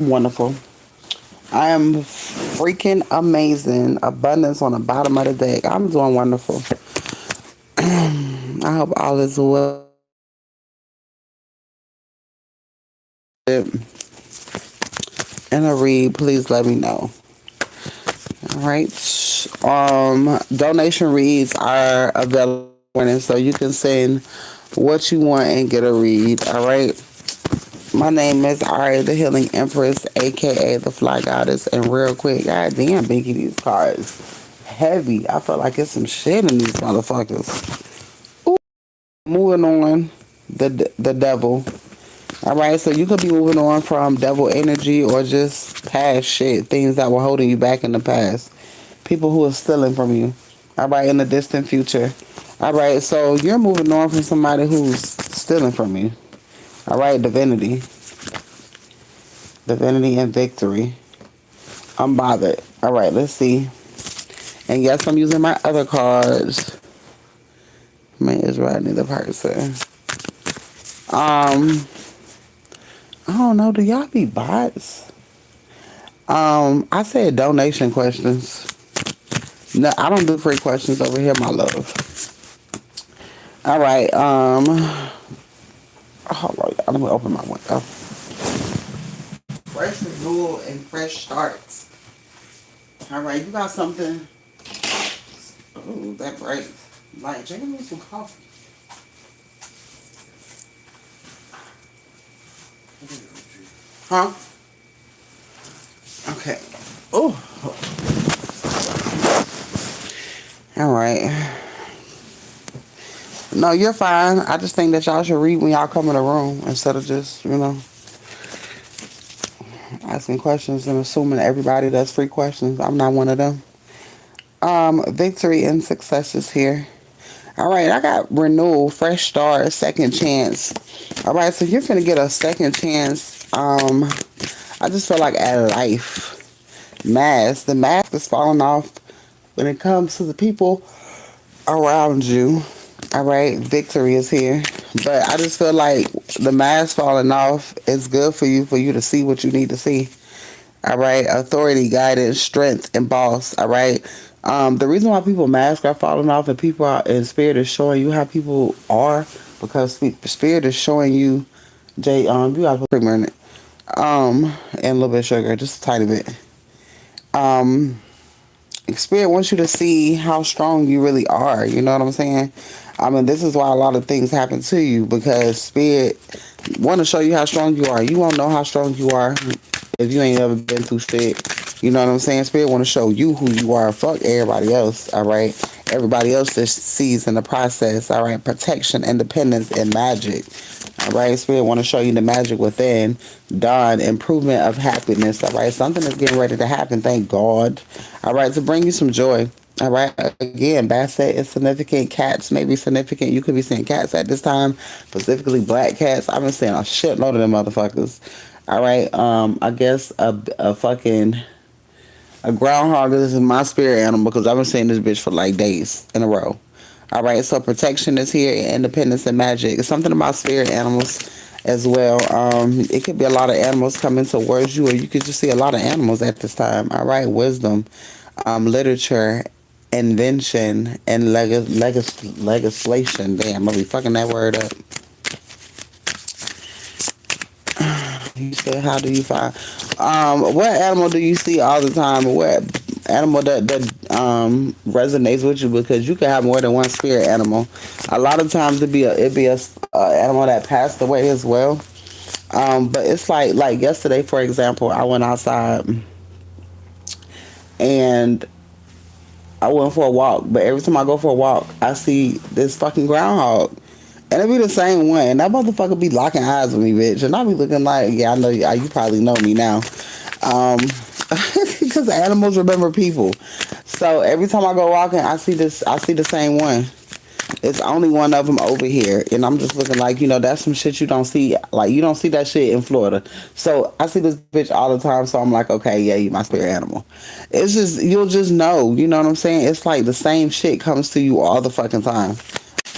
Wonderful. I am freaking amazing. Abundance on the bottom of the deck. I'm doing wonderful. I hope all is well. And a read, please let me know. All right. Donation reads are available, so you can send what you want and get a read. All right. My name is Ari, the Healing Empress, aka the Fly Goddess. And real quick, god damn, Binky, these cards heavy. I feel like it's some shit in these motherfuckers. Ooh. Moving on, the devil. All right, so you could be moving on from devil energy or just past shit, things that were holding you back in the past, people who are stealing from you. All right, in the distant future. All right, so you're moving on from somebody who's stealing from you. All right, divinity and victory. I'm bothered. All right, let's see. And yes, I'm using my other cards. Man is riding the person. I don't know. Do y'all be bots? I said donation questions. No, I don't do free questions over here, my love. All right. Hold on. Let me open my window. Fresh renewal and fresh starts. All right, you got something. Ooh, that breaks. Like, drink me some coffee. Huh? Okay. Oh. All right. No, you're fine. I just think that y'all should read when y'all come in the room instead of just, asking questions and assuming everybody does free questions. I'm not one of them. Victory and success is here. All right, I got renewal, fresh start, second chance. All right, so you're gonna get a second chance. I just feel like at life, the mask is falling off when it comes to the people around you. All right, victory is here, but I just feel like the mask falling off is good for you to see what you need to see. All right, authority, guidance, strength, and boss. All right. The reason why people masks are falling off and people are in spirit is showing you how people are because spirit is showing you. Jay, you got to put creamer in it, and a little bit of sugar, just a tiny bit. Um, Spirit wants you to see how strong you really are. You know what I'm saying? I mean, this is why a lot of things happen to you because Spirit want to show you how strong you are. You won't know how strong you are if you ain't ever been through shit. You know what I'm saying? Spirit want to show you who you are. Fuck everybody else. All right. Everybody else just sees in the process. All right. Protection, independence, and magic. All right. Spirit want to show you the magic within. Dawn, improvement of happiness. All right. Something is getting ready to happen. Thank God. All right. To bring you some joy. All right. Again, Basset is significant. Cats may be significant. You could be seeing cats at this time, specifically black cats. I've been seeing a shitload of them motherfuckers. All right. I guess a fucking a groundhog is my spirit animal because I've been seeing this bitch for like days in a row. All right. So protection is here, independence and magic. It's something about spirit animals as well. It could be a lot of animals coming towards you, or you could just see a lot of animals at this time. All right. Wisdom, literature, invention, and legislation. Damn, I'll be fucking that word up. You said, how do you find? What animal do you see all the time? What animal that resonates with you? Because you can have more than one spirit animal. A lot of times it be a animal that passed away as well. But it's like yesterday, for example, I went outside and I went for a walk. But every time I go for a walk, I see this fucking groundhog. And it be the same one. And that motherfucker be locking eyes with me, bitch. And I be looking like, yeah, I know you probably know me now. Because animals remember people. So every time I go walking, I see the same one. It's only one of them over here. And I'm just looking like, that's some shit you don't see. Like, you don't see that shit in Florida. So I see this bitch all the time. So I'm like, okay, yeah, you my spirit animal. It's just, you'll just know. You know what I'm saying? It's like the same shit comes to you all the fucking time.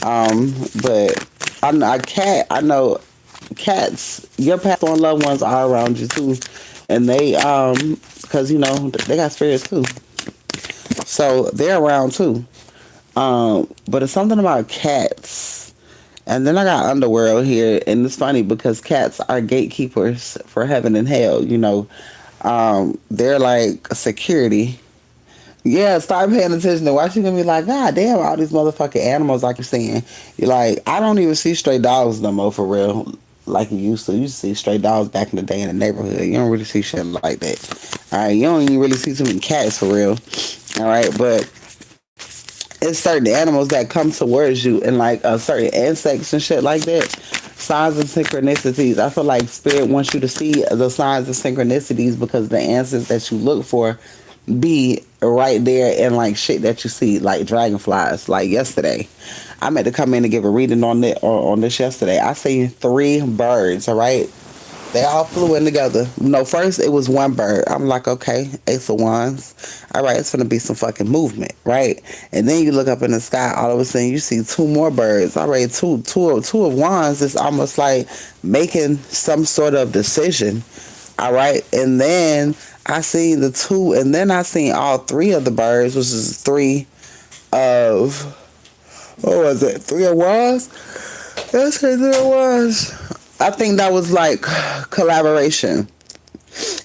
But I know cats, your past on loved ones are around you too. And they because they got spirits too, so they're around too. But it's something about cats. And then I got underworld here, and it's funny because cats are gatekeepers for heaven and hell. They're like security. Yeah, start paying attention to watch. You gonna be like, God damn, all these motherfucking animals, like you're saying. You're like, I don't even see stray dogs no more for real, like you used to. You used to see stray dogs back in the day in the neighborhood. You don't really see shit like that. All right, you don't even really see too many cats for real. All right, but it's certain animals that come towards you, and like certain insects and shit like that. Signs and synchronicities. I feel like spirit wants you to see the signs and synchronicities because the answers that you look for be right there in like shit that you see, like dragonflies. Like yesterday, I meant to come in and give a reading on this yesterday. I seen three birds. All right, they all flew in together. No, first it was one bird. I'm like, okay, Ace of Wands. All right, it's gonna be some fucking movement, right? And then you look up in the sky. All of a sudden, you see two more birds. All right, two of Wands is almost like making some sort of decision. All right, and then I seen the two, and then I seen all three of the birds, which is three of what was it? Three of Wands. That's three of Wands. I think that was like collaboration.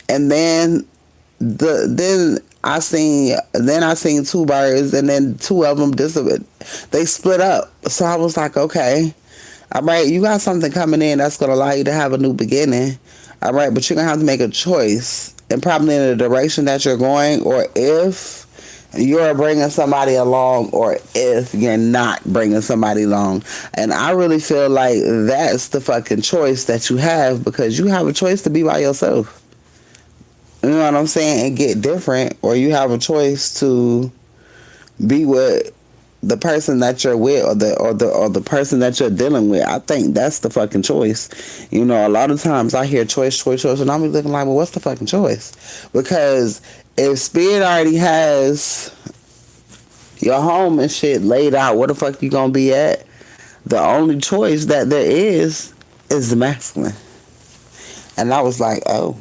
And then I seen two birds, and then two of them they split up. So I was like, okay, all right, you got something coming in that's gonna allow you to have a new beginning. All right, but you're gonna have to make a choice, and probably in the direction that you're going, or if you're bringing somebody along, or if you're not bringing somebody along. And I really feel like that's the fucking choice that you have, because you have a choice to be by yourself. You know what I'm saying? And get different, or you have a choice to be with the person that you're with, or the person that you're dealing with. I think that's the fucking choice. A lot of times I hear choice, and I'm looking like, well, what's the fucking choice? Because if spirit already has your home and shit laid out, where the fuck you gonna be at? The only choice that there is the masculine. And I was like, oh,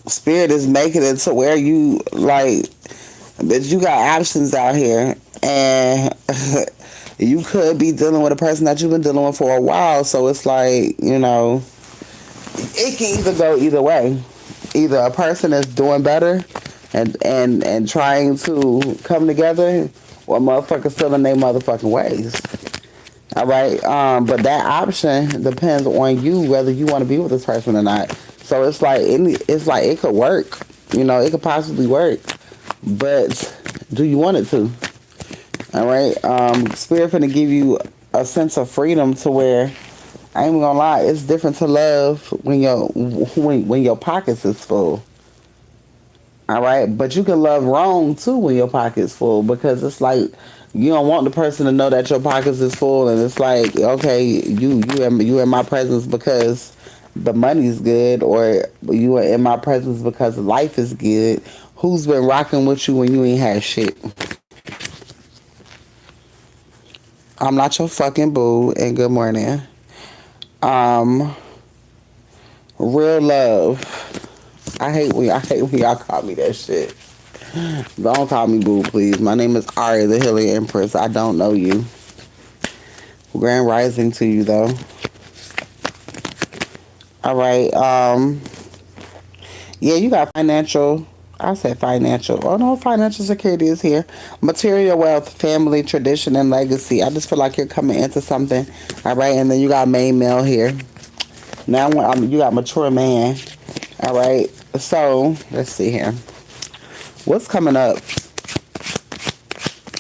spirit is making it to where you like, bitch, you got options out here, and you could be dealing with a person that you've been dealing with for a while. So it's like, it can either go either way. Either a person is doing better and trying to come together, or motherfuckers still in their motherfucking ways. All right, but that option depends on you whether you want to be with this person or not. So it's like it could work. It could possibly work, but do you want it to? All right, Spirit finna give you a sense of freedom to where, I ain't gonna lie, it's different to love when your pockets is full. All right, but you can love wrong too when your pocket's full, because it's like you don't want the person to know that your pockets is full, and it's like, okay, you in my presence because the money's good, or you are in my presence because life is good. Who's been rocking with you when you ain't had shit? I'm not your fucking boo, and good morning. Um, Real love. I hate when y'all call me that shit. Don't call me boo, please. My name is Ari, the Healing Empress. I don't know you. Grand rising to you, though. All right. Yeah, you got financial. I said financial. Oh no, financial security is here. Material wealth, family, tradition, and legacy. I just feel like you're coming into something. All right, and then you got main male here. Now you got mature man. All right. So let's see here. What's coming up?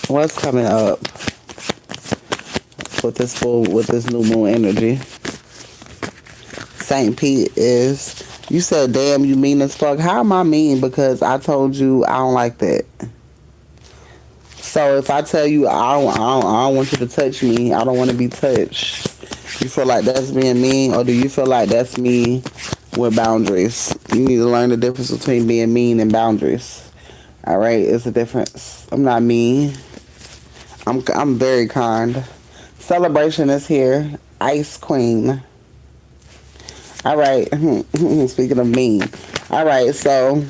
What's coming up with this new moon energy? Saint Pete is. You said, damn, you mean as fuck. How am I mean? Because I told you I don't like that. So if I tell you I don't want you to touch me, I don't want to be touched, you feel like that's being mean? Or do you feel like that's me with boundaries? You need to learn the difference between being mean and boundaries. All right, it's a difference. I'm not mean. I'm very kind. Celebration is here. Ice Queen. All right. Speaking of mean. All right. So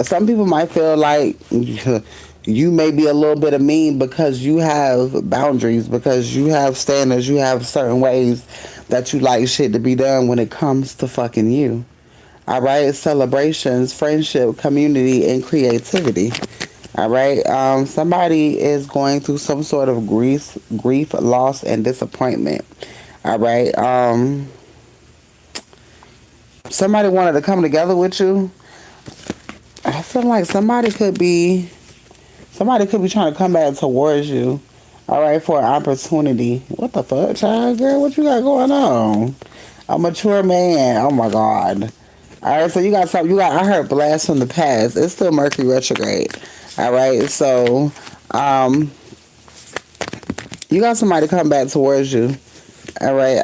some people might feel like you may be a little bit of mean because you have boundaries, because you have standards, you have certain ways that you like shit to be done when it comes to fucking you. All right. Celebrations, friendship, community, and creativity. All right. Somebody is going through some sort of grief, loss, and disappointment. All right. Somebody wanted to come together with you. I feel like somebody could be trying to come back towards you. All right, for an opportunity. What the fuck, child girl? What you got going on? A mature man. Oh my god. All right, so you got something. You got. I heard blast from the past. It's still Mercury retrograde. All right, so um, you got somebody come back towards you. All right.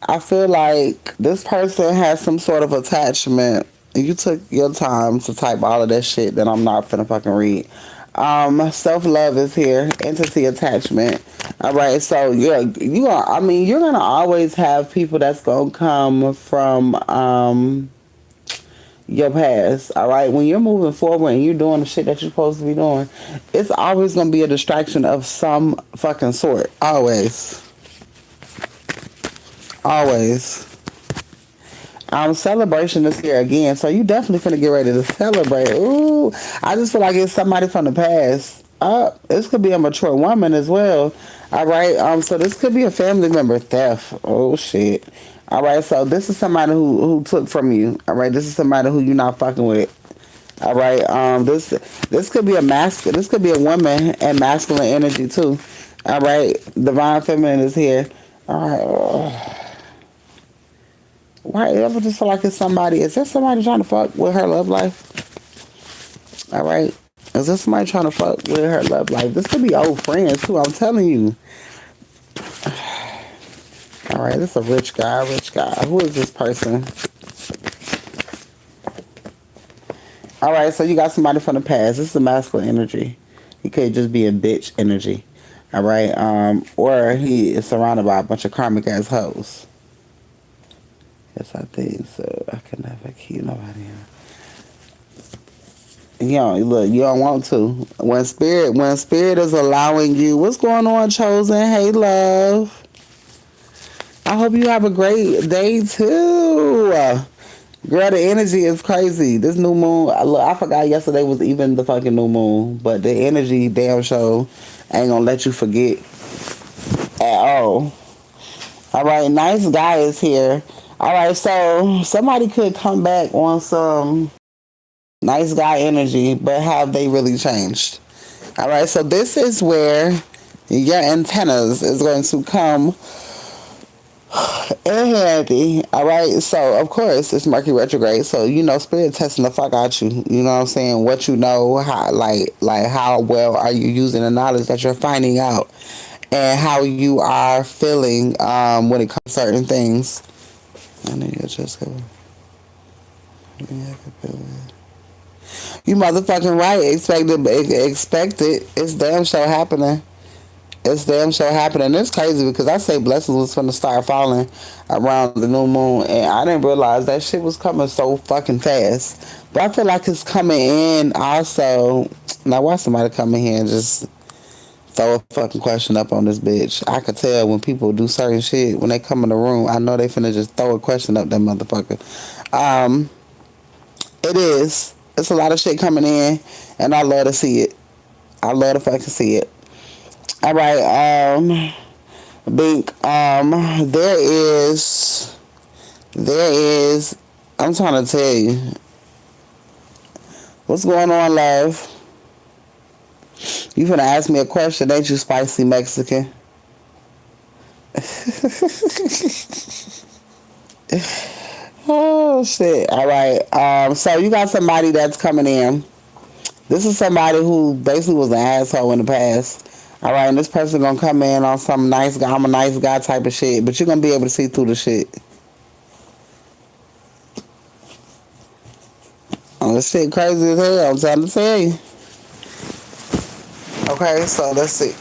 I feel like this person has some sort of attachment. You took your time to type all of that shit that I'm not finna fucking read. Self love is here. Entity attachment. All right, so yeah, you're gonna always have people that's gonna come from your past. All right, when you're moving forward and you're doing the shit that you're supposed to be doing, it's always gonna be a distraction of some fucking sort. Always, always. Celebration is here again, so you definitely finna get ready to celebrate. Ooh, I just feel like it's somebody from the past. This could be a mature woman as well. All right, so this could be a family member theft. Oh shit. All right, so this is somebody who took from you. All right, this is somebody who you're not fucking with. All right, this could be this could be a woman and masculine energy too. All right, divine feminine is here. All right. Why I ever just feel like it's somebody? Is there somebody trying to fuck with her love life? All right. Is there somebody trying to fuck with her love life? This could be old friends too. I'm telling you. All right. This is a rich guy. Rich guy. Who is this person? All right. So you got somebody from the past. This is a masculine energy. He could just be a bitch energy. All right. Or he is surrounded by a bunch of karmic ass hoes. Yes, I think so. I can never keep nobody in. You know, look, you don't want to. When spirit is allowing you, what's going on, chosen? Hey, love. I hope you have a great day too. Girl, the energy is crazy. This new moon, I forgot yesterday was even the fucking new moon, but the energy damn show ain't gonna let you forget at all. All right, nice guy is here. All right, so somebody could come back on some nice guy energy, but have they really changed? All right, so this is where your antennas is going to come in handy. All right, so of course it's Mercury retrograde, so spirit testing the fuck out you. You know what I'm saying? What you know, how like how well are you using the knowledge that you're finding out, and how you are feeling when it comes to certain things. I know you just go. You motherfucking right. Expect it. It's damn sure happening. It's damn sure happening. It's crazy because I say blessings was gonna start falling around the new moon, and I didn't realize that shit was coming so fucking fast. But I feel like it's coming in also. Now, why somebody come in here and just throw a fucking question up on this bitch? I could tell when people do certain shit when they come in the room. I know they finna just throw a question up that motherfucker. It is. It's a lot of shit coming in, and I love to see it. I love to fucking see it. All right, Bink. There is. I'm trying to tell you what's going on, love. You finna ask me a question, ain't you, spicy Mexican? Oh shit! All right. So you got somebody that's coming in. This is somebody who basically was an asshole in the past. All right, and this person gonna come in on some nice guy, I'm a nice guy type of shit, but you're gonna be able to see through the shit. Oh, this shit crazy as hell. I'm trying to tell you. Okay, so let's see.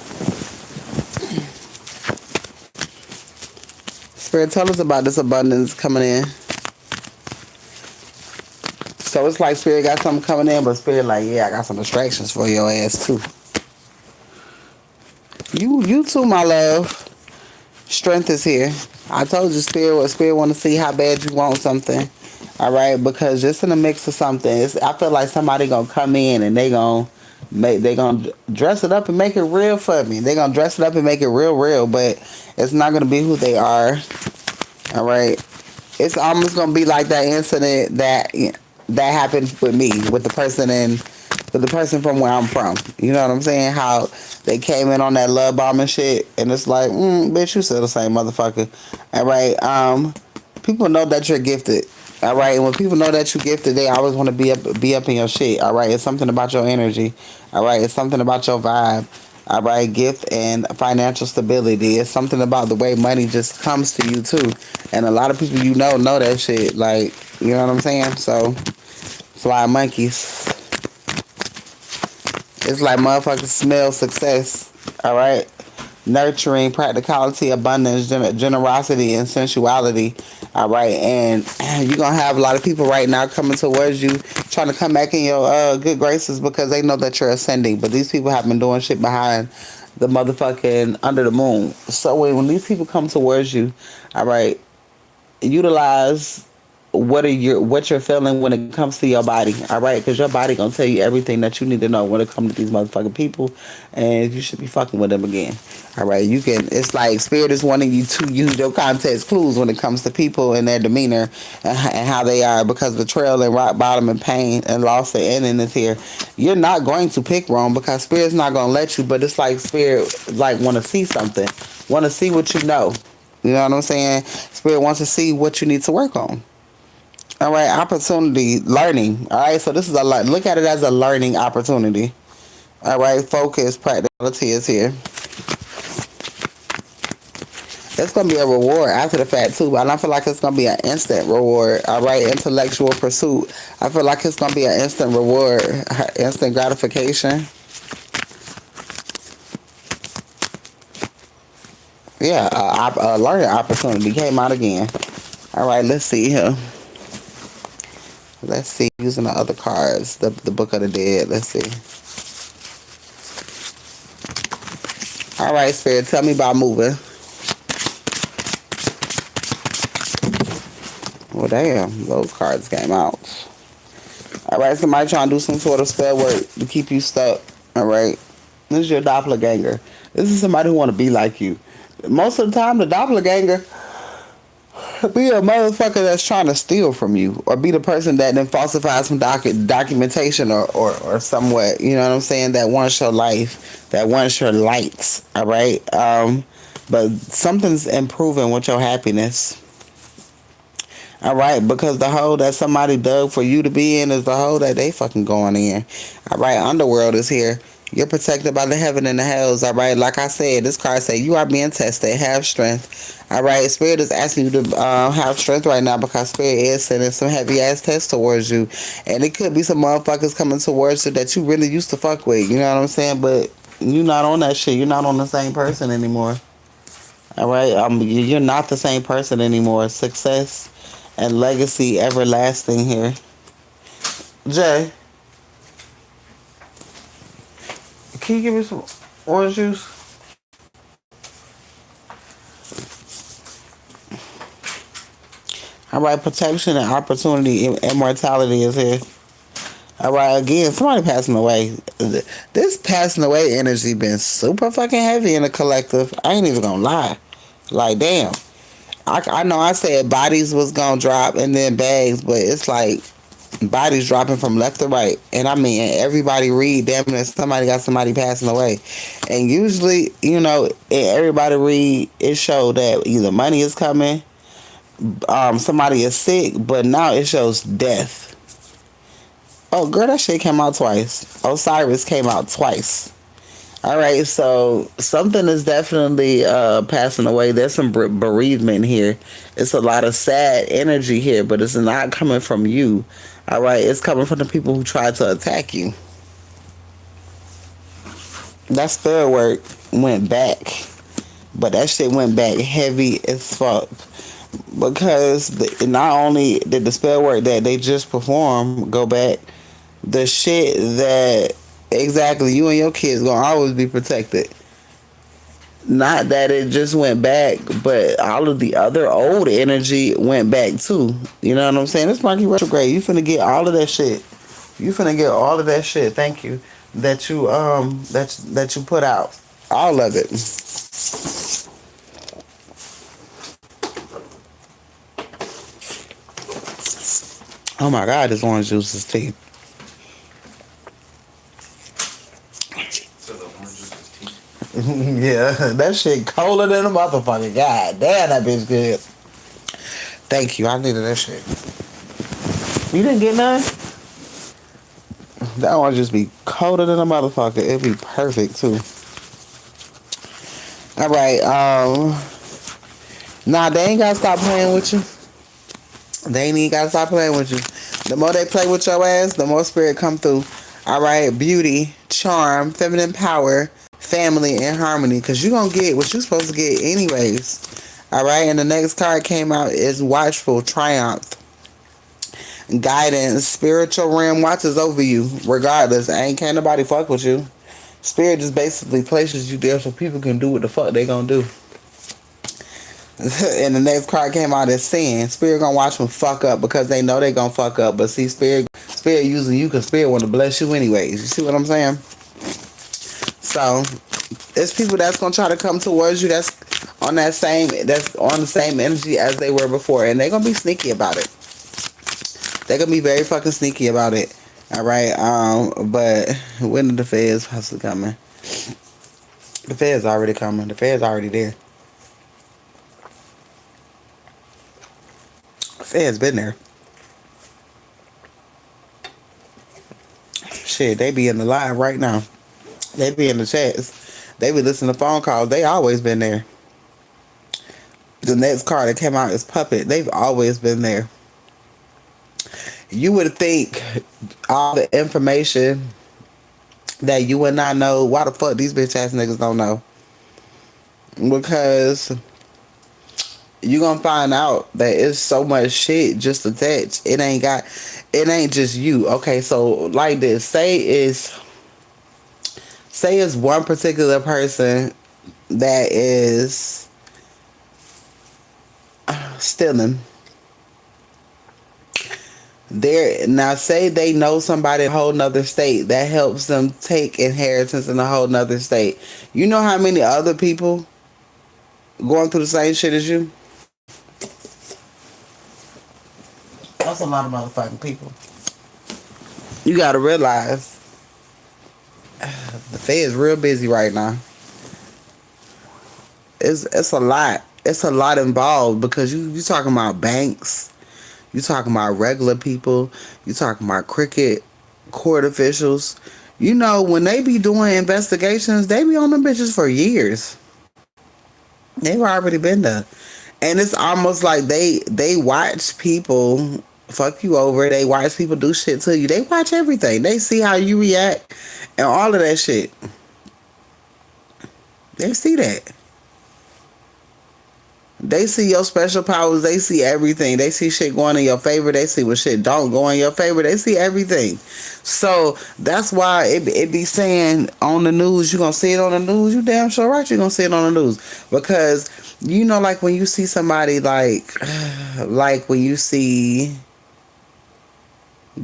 Spirit, tell us about this abundance coming in. So it's like Spirit got something coming in, but Spirit like, yeah, I got some distractions for your ass too. You too, my love. Strength is here. I told you, Spirit want to see how bad you want something. All right, because just in the mix of something, I feel like somebody gonna come in and they gonna dress it up and make it real for me. They gonna dress it up and make it real, but it's not gonna be who they are. All right, it's almost gonna be like that incident that happened with me with the person from where I'm from. You know what I'm saying? How they came in on that love bombing shit, and it's like, bitch, you still the same motherfucker. All right, people know that you're gifted. All right, and when people know that you're gifted, they always want to be up in your shit. All right, it's something about your energy. All right, it's something about your vibe. All right, gift and financial stability. It's something about the way money just comes to you too, and a lot of people know that shit. Like, you know what I'm saying? So, fly monkeys. It's like motherfuckers smell success. All right. Nurturing, practicality, abundance, generosity, and sensuality. All right. And you're going to have a lot of people right now coming towards you, trying to come back in your good graces because they know that you're ascending. But these people have been doing shit behind the motherfucking under the moon. So when these people come towards you, all right, utilize what you're feeling when it comes to your body, all right? Because your body gonna tell you everything that you need to know when it comes to these motherfucking people, and you should be fucking with them again, all right? It's like Spirit is wanting you to use your context clues when it comes to people and their demeanor and how they are, because betrayal and rock bottom and pain and loss and ending is here. You're not going to pick wrong because Spirit's not gonna let you, but it's like Spirit like want to see something, want to see what you know. You know what I'm saying? Spirit wants to see what you need to work on. All right, opportunity, learning. All right, so this is look at it as a learning opportunity. All right, focus, practicality is here. It's going to be a reward after the fact too, but I don't feel like it's going to be an instant reward. All right, intellectual pursuit. I feel like it's going to be an instant reward, instant gratification. Yeah, a learning opportunity came out again. All right, let's see here. Let's see, using the other cards, the Book of the Dead. Let's see. All right, Spirit, tell me about moving. Well, damn, those cards came out. All right, somebody trying to do some sort of spell work to keep you stuck. All right, this is your doppelganger. This is somebody who want to be like you. Most of the time, the doppelganger be a motherfucker that's trying to steal from you, or be the person that then falsifies some documentation or somewhat, you know what I'm saying, that wants your life, that wants your lights, all right? But something's improving with your happiness, all right? Because the hole that somebody dug for you to be in is the hole that they fucking going in, all right? Underworld is here. You're protected by the heaven and the hells, all right? Like I said, this card say you are being tested. Have strength, all right? Spirit is asking you to have strength right now because Spirit is sending some heavy-ass tests towards you. And it could be some motherfuckers coming towards you that you really used to fuck with, you know what I'm saying? But you're not on that shit. You're not on the same person anymore, all right? You're not the same person anymore. Success and legacy everlasting here. Jay, can you give me some orange juice? All right, protection and opportunity, immortality is here. All right, again, somebody passing away. This passing away energy been super fucking heavy in the collective. I ain't even gonna lie. Like, damn. I know I said bodies was gonna drop and then bags, but it's like bodies dropping from left to right. And I mean, everybody read, damn it, somebody got somebody passing away. And usually, everybody read, it showed that either money is coming, somebody is sick, but now it shows death. Oh, girl, that shit came out twice. Osiris came out twice. All right, so something is definitely passing away. There's some bereavement here. It's a lot of sad energy here, but it's not coming from you. All right, it's coming from the people who tried to attack you. That spell work went back but that shit went back heavy as fuck. Because not only did the spell work that they just performed go back, the shit that exactly you and your kids gonna always be protected. Not that it just went back, but all of the other old energy went back too. You know what I'm saying? It's Mercury retrograde. You finna get all of that shit. You finna get all of that shit. Thank you. That you put out. All of it. Oh my god, this orange juice is tea. So the orange juice is tea. Yeah, that shit colder than a motherfucker. God damn, that bitch good. Thank you. I needed that shit. You didn't get none? That one just be colder than a motherfucker. It'd be perfect too. All right. Nah, they ain't gotta stop playing with you. They ain't even gotta stop playing with you. The more they play with your ass, the more spirit come through. All right, beauty, charm, feminine power, family, and harmony. Cause you gonna get what you supposed to get anyways. All right, and the next card came out is watchful, triumph, guidance, spiritual realm watches over you. Regardless, can't nobody fuck with you. Spirit just basically places you there so people can do what the fuck they gonna do. And the next card came out as sin. Spirit gonna watch them fuck up because they know they gonna fuck up. But see, spirit using you because spirit want to bless you anyways. You see what I'm saying? So it's people that's gonna try to come towards you that's on the same energy as they were before, and they're gonna be sneaky about it. They're gonna be very fucking sneaky about it. All right. But when are the feds possibly coming? The feds already coming. The feds already there. Feds been there. Shit, they be in the live right now. They be in the chats. They be listening to phone calls. They always been there. The next card that came out is puppet. They've always been there. You would think all the information that you would not know. Why the fuck these bitch ass niggas don't know? Because you gonna find out that it's so much shit just attached. It ain't just you. Okay, so like this, say it's one particular person that is stealing. Now say they know somebody in a whole nother state that helps them take inheritance in a whole nother state. You know how many other people going through the same shit as you? That's a lot of motherfucking people. You gotta realize the Fed's real busy right now. It's a lot. It's a lot involved because you talking about banks, you talking about regular people, you talking about cricket court officials. You know, when they be doing investigations, they be on them bitches for years. They've already been there. And it's almost like they watch people fuck you over. They watch people do shit to you. They watch everything. They see how you react and all of that shit. They see that. They see your special powers. They see everything. They see shit going in your favor. They see what shit don't go in your favor. They see everything. So that's why it be saying on the news, you gonna see it on the news. You damn sure right you gonna see it on the news. Because you know, like when you see somebody like when you see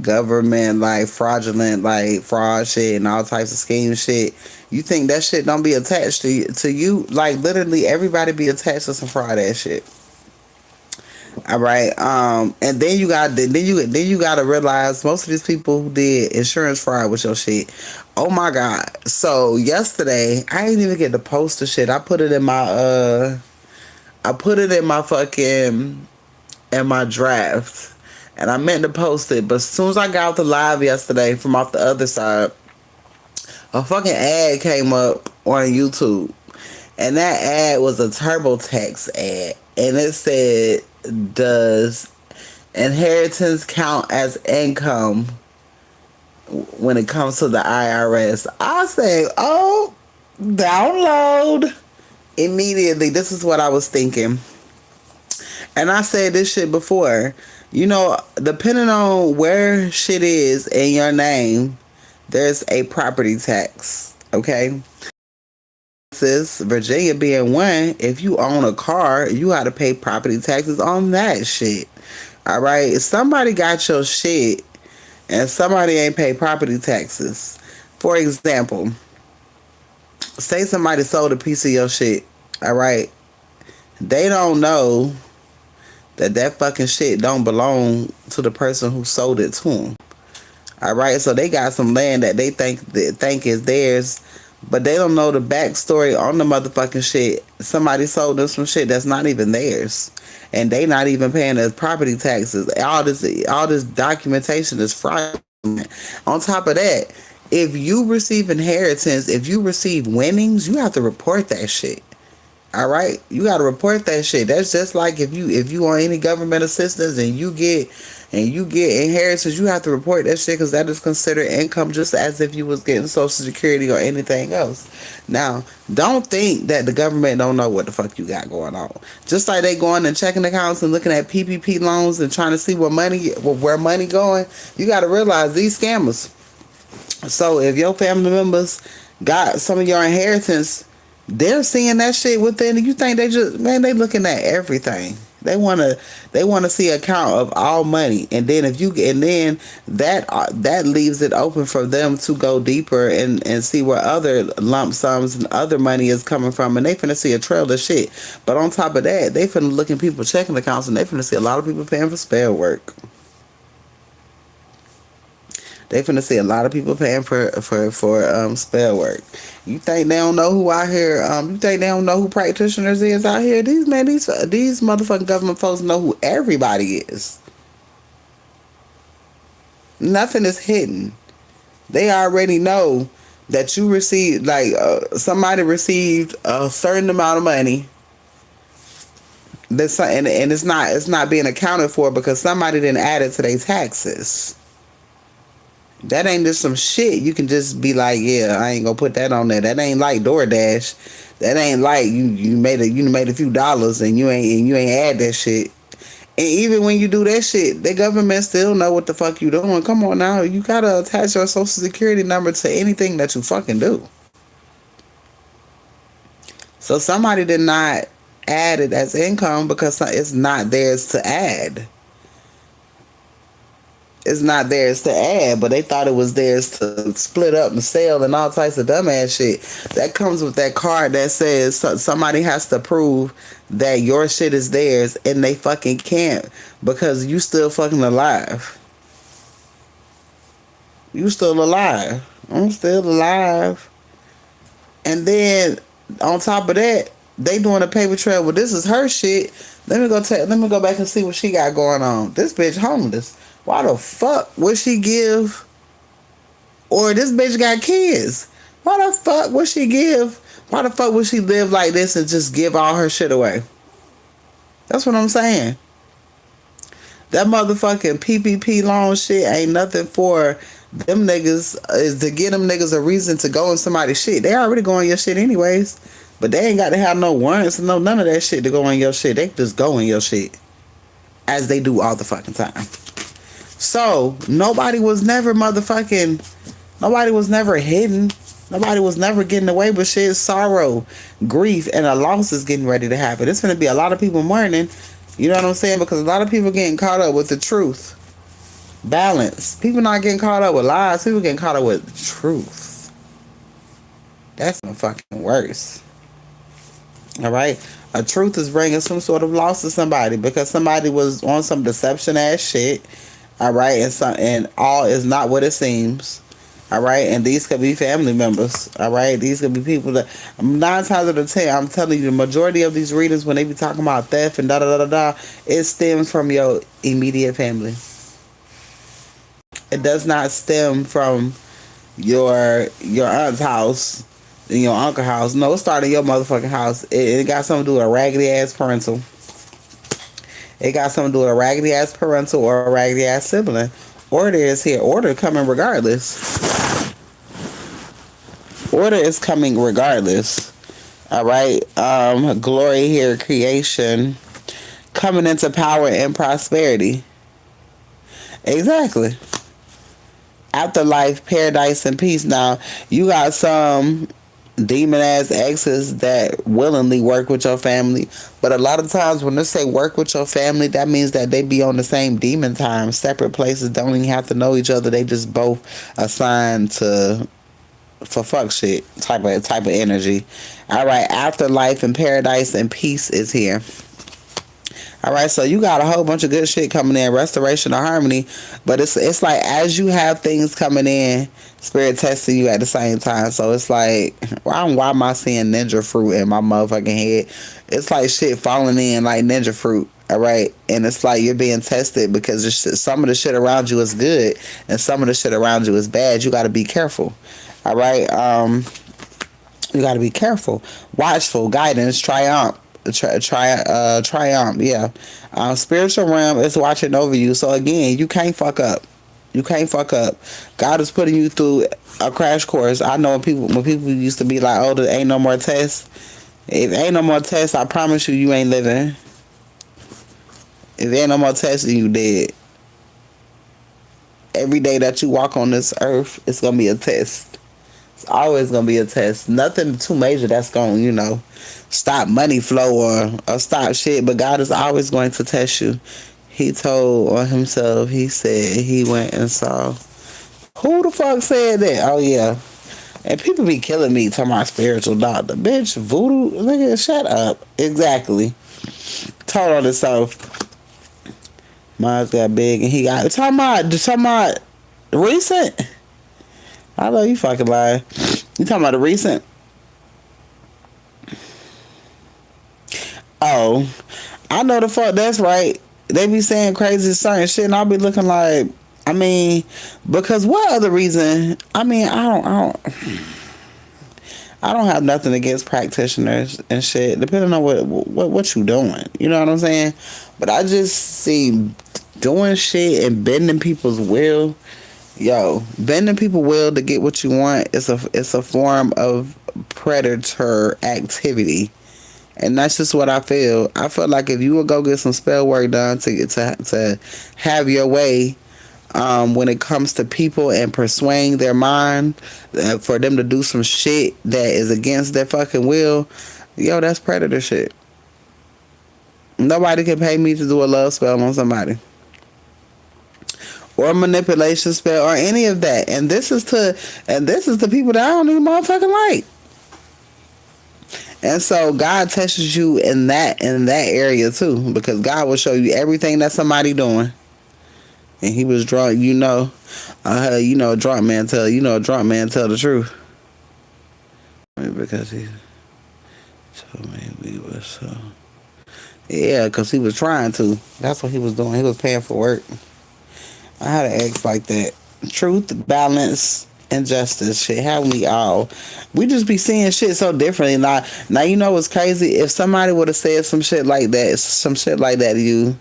government like fraudulent like fraud shit and all types of scheme shit, you think that shit don't be attached to you. Like literally everybody be attached to some fraud ass shit. All right. And then you gotta realize most of these people who did insurance fraud with your shit. Oh my god. So yesterday I didn't even get to post the shit. I put it in my fucking in my draft. And I meant to post it, but as soon as I got out the live yesterday from off the other side, a fucking ad came up on YouTube. And that ad was a TurboTax ad. And it said, does inheritance count as income when it comes to the IRS? I said, oh, download. immediately, this is what I was thinking. And I said this shit before. You know, depending on where shit is in your name, there's a property tax. Okay? Virginia being one, if you own a car, you got to pay property taxes on that shit. All right? If somebody got your shit and somebody ain't pay property taxes. For example, say somebody sold a piece of your shit. All right? They don't know that fucking shit don't belong to the person who sold it to them. All right, so they got some land that they think is theirs, but they don't know the backstory on the motherfucking shit. Somebody sold them some shit that's not even theirs, and they not even paying their property taxes. All this documentation is fraudulent. On top of that, if you receive inheritance, if you receive winnings, you have to report that shit. All right, you got to report that shit. That's just like if you want any government assistance and you get inheritance, you have to report that shit because that is considered income, just as if you was getting Social Security or anything else. Now, don't think that the government don't know what the fuck you got going on. Just like they going and checking accounts and looking at PPP loans and trying to see where money going. You got to realize these scammers. So if your family members got some of your inheritance, they're seeing that shit within. You think they looking at everything. They wanna see a count of all money, and then that leaves it open for them to go deeper and see where other lump sums and other money is coming from, and they finna see a trail of shit. But on top of that, they finna look in people's checking accounts, and they finna see a lot of people paying for spell work. They finna see a lot of people paying for spell work. You think they don't know who out here? You think they don't know who practitioners is out here? These motherfucking government folks know who everybody is. Nothing is hidden. They already know that you received, somebody received a certain amount of money. And it's not being accounted for because somebody didn't add it to their taxes. That ain't just some shit you can just be like, yeah, I ain't gonna put that on there. That ain't like DoorDash. That ain't like you made a few dollars and you ain't add that shit. And even when you do that shit, the government still know what the fuck you doing. Come on now, you gotta attach your Social Security number to anything that you fucking do. So somebody did not add it as income because it's not theirs to add. It's not theirs to add, but they thought it was theirs to split up and sell and all types of dumbass shit. That comes with that card that says somebody has to prove that your shit is theirs, and they fucking can't because you still fucking alive. You still alive. I'm still alive. And then on top of that, they doing a paper trail. Well, this is her shit. Let me go back and see what she got going on. This bitch homeless. Why the fuck would she give? Or this bitch got kids. Why the fuck would she give? Why the fuck would she live like this and just give all her shit away? That's what I'm saying. That motherfucking PPP loan shit ain't nothing for them niggas. Is to give them niggas a reason to go in somebody's shit. They already go in your shit anyways. But they ain't got to have no warrants and none of that shit to go in your shit. They just go in your shit. As they do all the fucking time. So, nobody was never hidden. Nobody was never getting away with shit. Sorrow, grief, and a loss is getting ready to happen. It's going to be a lot of people mourning. You know what I'm saying? Because a lot of people getting caught up with the truth. Balance. People not getting caught up with lies. People getting caught up with truth. That's the fucking worse. Alright? A truth is bringing some sort of loss to somebody because somebody was on some deception ass shit. All right, and all is not what it seems. All right, and these could be family members. All right, these could be people that 9 times out of 10, I'm telling you, the majority of these readings when they be talking about theft and it stems from your immediate family. It does not stem from your aunt's house and your uncle's house. No, it started in your motherfucking house. It got something to do with a raggedy ass parental. It got something to do with a raggedy ass parental or a raggedy ass sibling. Order is here. Order coming regardless. Order is coming regardless. All right. Glory here, creation, coming into power and prosperity. Exactly. Afterlife, paradise, and peace. Now, you got some demon ass exes that willingly work with your family, but a lot of times when they say work with your family, that means that they be on the same demon time, separate places, don't even have to know each other. They just both assigned to for fuck shit type of energy. All right, afterlife and paradise and peace is here. All right, so you got a whole bunch of good shit coming in, restoration of harmony, but it's like as you have things coming in, spirit testing you at the same time. So it's like, why am I seeing ninja fruit in my motherfucking head? It's like shit falling in like ninja fruit. All right, and it's like you're being tested because some of the shit around you is good and some of the shit around you is bad. You got to be careful. All right, you got to be careful, watchful, guidance, triumph. Triumph, yeah. Spiritual realm is watching over you. So again, you can't fuck up. You can't fuck up. God is putting you through a crash course. I know when people used to be like, "Oh, there ain't no more tests." If ain't no more tests, I promise you, you ain't living. If there ain't no more tests, then you dead. Every day that you walk on this earth, it's gonna be a test. It's always gonna be a test. Nothing too major that's gonna, stop money flow or stop shit. But God is always going to test you. He told on himself. He said he went and saw. Who the fuck said that? Oh yeah. And people be killing me talking about spiritual doctor. Bitch, voodoo, nigga, shut up. Exactly. Told on himself. Mine's got big and he got talking about recent. I know you fucking lying. You talking about the recent? Oh, I know the fuck that's right. They be saying crazy certain shit, and I'll be looking like, because what other reason? I don't have nothing against practitioners and shit, depending on what you doing. You know what I'm saying? But I just see doing shit and bending people's will. Yo, bending people's will to get what you want is a form of predator activity. And that's just what I feel. I feel like if you would go get some spell work done to have your way, when it comes to people and persuading their mind, for them to do some shit that is against their fucking will, yo, that's predator shit. Nobody can pay me to do a love spell on somebody. Or manipulation spell or any of that. And this is to people that I don't even motherfucking like. And so God tests you in that area too, because God will show you everything that somebody doing. And he was drunk, a drunk man tell the truth. Because he told me we were so. Yeah, because he was trying to. That's what he was doing. He was paying for work. I had an ex like that. Truth, balance, and justice. Shit, haven't we all? We just be seeing shit so differently. Now you know what's crazy? If somebody would have said some shit like that to you,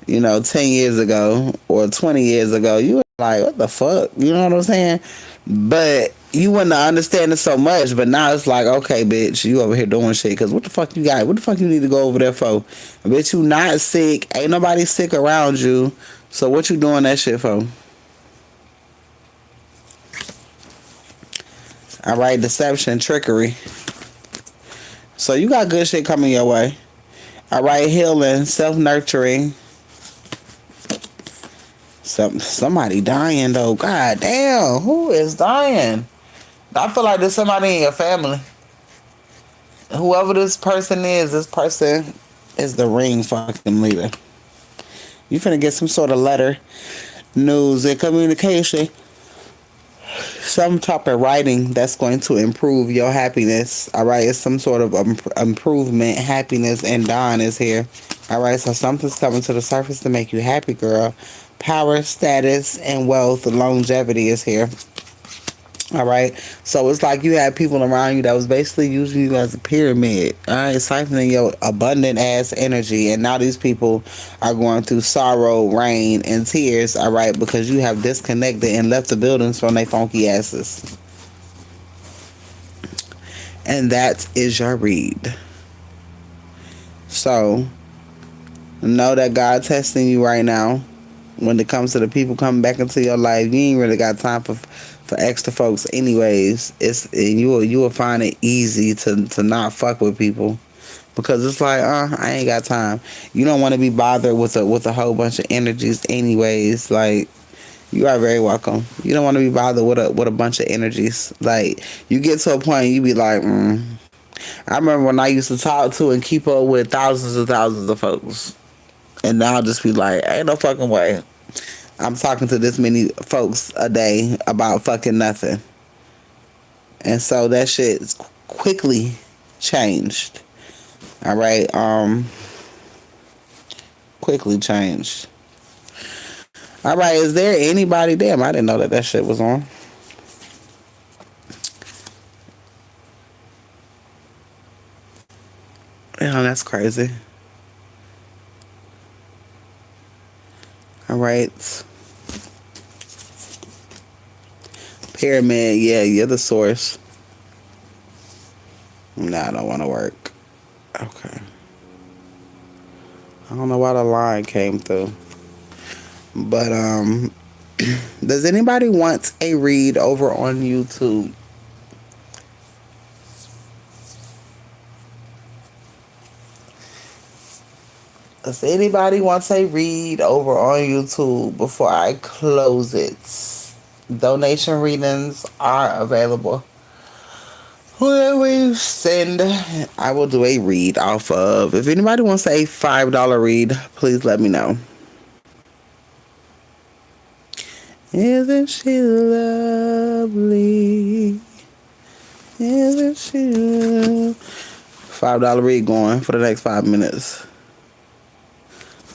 10 years ago or 20 years ago, you were like, what the fuck? You know what I'm saying? But you wouldn't understand it so much. But now it's like, okay, bitch, you over here doing shit. Because what the fuck you got? What the fuck you need to go over there for? Bitch, you not sick. Ain't nobody sick around you. So what you doing that shit for? All right, deception, trickery. So you got good shit coming your way. All right, healing, self-nurturing. Somebody dying though. God damn, who is dying? I feel like there's somebody in your family. Whoever this person is the ring fucking leader. You finna get some sort of letter, news, and communication. Some type of writing that's going to improve your happiness. All right, it's some sort of improvement, happiness, and dawn is here. All right, so something's coming to the surface to make you happy, girl. Power, status, and wealth, longevity is here. All right, so it's like you had people around you that was basically using you as a pyramid. All right, siphoning your abundant ass energy, and now these people are going through sorrow, rain, and tears. All right, because you have disconnected and left the buildings from their funky asses. And that is your read. So, know that God testing you right now. When it comes to the people coming back into your life, you ain't really got time for extra folks anyways. You will find it easy to not fuck with people because it's like, I ain't got time. You don't want to be bothered with a whole bunch of energies anyways. Like, you are very welcome. You don't want to be bothered with a bunch of energies. Like, you get to a point you be like, I remember when I used to talk to and keep up with thousands of folks. And now I'll just be like, ain't no fucking way I'm talking to this many folks a day about fucking nothing. And so that shit quickly changed. All right, quickly changed. All right, is there anybody? Damn, I didn't know that shit was on. Yeah, that's crazy. All right. Pyramid, yeah, you're the source. Nah, I don't want to work. Okay. I don't know why the line came through. But, does anybody want a read over on YouTube? Does anybody want a read over on YouTube before I close it? Donation readings are available. Whoever you send, I will do a read off of. If anybody wants a $5 read, please let me know. Isn't she lovely? Isn't she lovely? $5 read going for the next 5 minutes.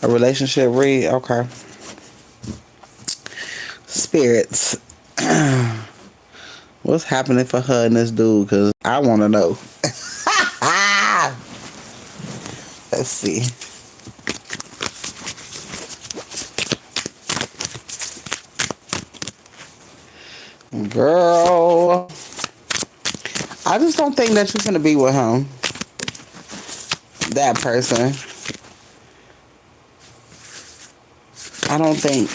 A relationship read? Okay. Spirits. What's happening for her and this dude? Because I want to know. Let's see. Girl. I just don't think that you're going to be with him. That person. I don't think.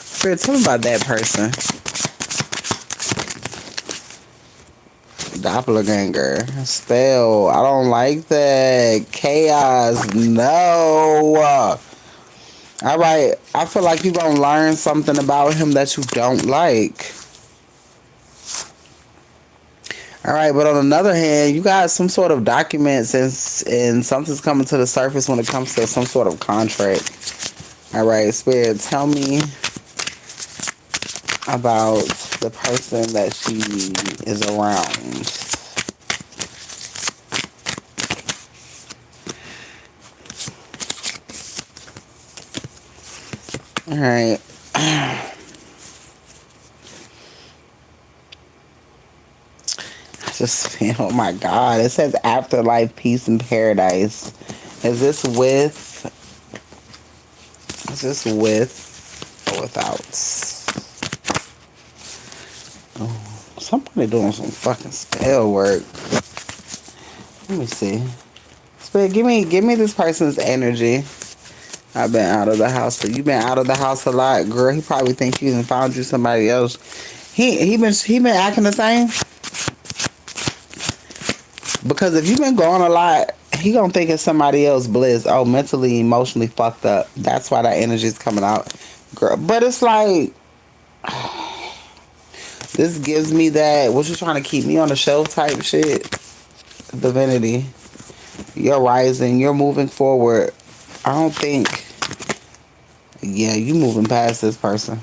Spirit, tell me about that person. Doppelganger. Spell. I don't like that. Chaos. No. Alright. I feel like you're going to learn something about him that you don't like. Alright, but on another hand, you got some sort of documents and something's coming to the surface when it comes to some sort of contract. Alright, Spirit, tell me about the person that she is around. Alright. I just feel, oh my God. It says afterlife, peace, and paradise. Is this with or without? Oh, somebody doing some fucking spell work. Let me see. Spell, give me this person's energy. I've been out of the house. You've been out of the house a lot, girl. He probably think you and found you somebody else. He been acting the same. Because if you've been going a lot, he gonna think it's somebody else bliss. Oh, mentally, emotionally fucked up. That's why that energy's coming out, girl. But it's like, this gives me that, what you trying to keep me on the shelf type shit. Divinity. You're rising. You're moving forward. I don't think, yeah, you moving past this person.